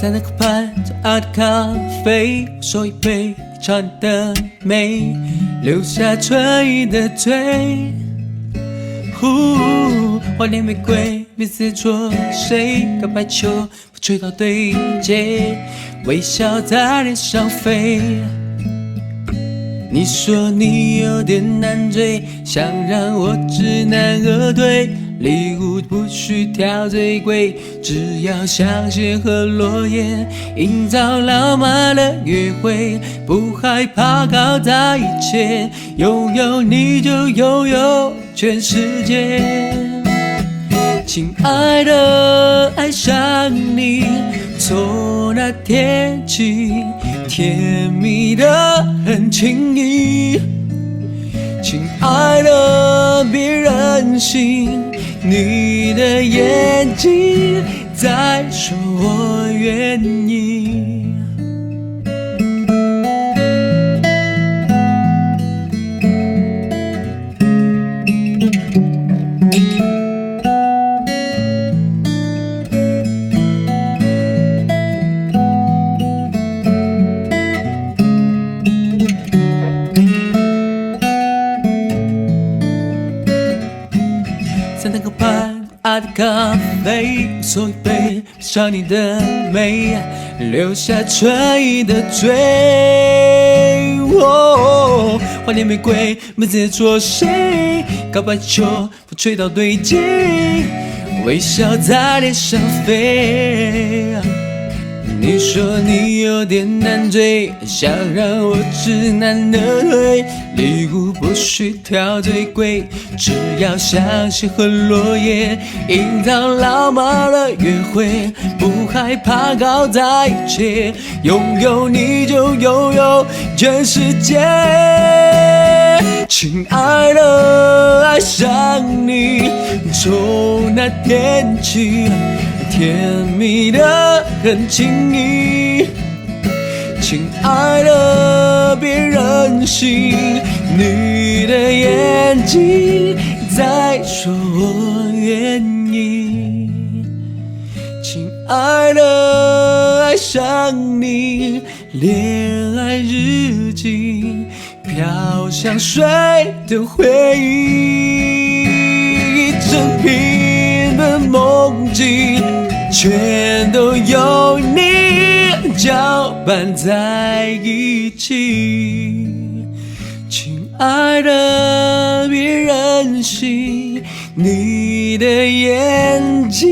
在那个盘最爱的咖啡，我说一杯，尝你的美，留下春意的醉。花恋玫瑰，彼此错谁？告白球不吹到对街，微笑在脸上飞。你说你有点难追，想让我知难而退。礼物不需挑最贵，只要香榭和落叶，营造浪漫的约会，不害怕搞砸一切，拥有你就拥有全世界。亲爱的，爱上你，从那天起，甜蜜的很轻易。亲爱的，别任性，你的眼睛在说我愿意。在那个盘爱的咖啡，我送一杯，上你的美，留下春意的醉。花恋玫瑰，没在做谁？告白球不吹到对街，微笑在脸上飞。你说你有点难追，想让我知难而退。礼物不需挑最贵，只要香榭和落叶，营造浪漫的约会，不害怕搞砸一切，拥有你就拥有全世界。亲爱的，爱上你，从那天起，甜蜜的很轻易。亲爱的，别任性，你的眼睛在说我愿意。亲爱的，爱上你，恋爱日记，飘香水的回忆，一整瓶的梦境，全都有你搅拌在一起。亲爱的，别任性，你的眼睛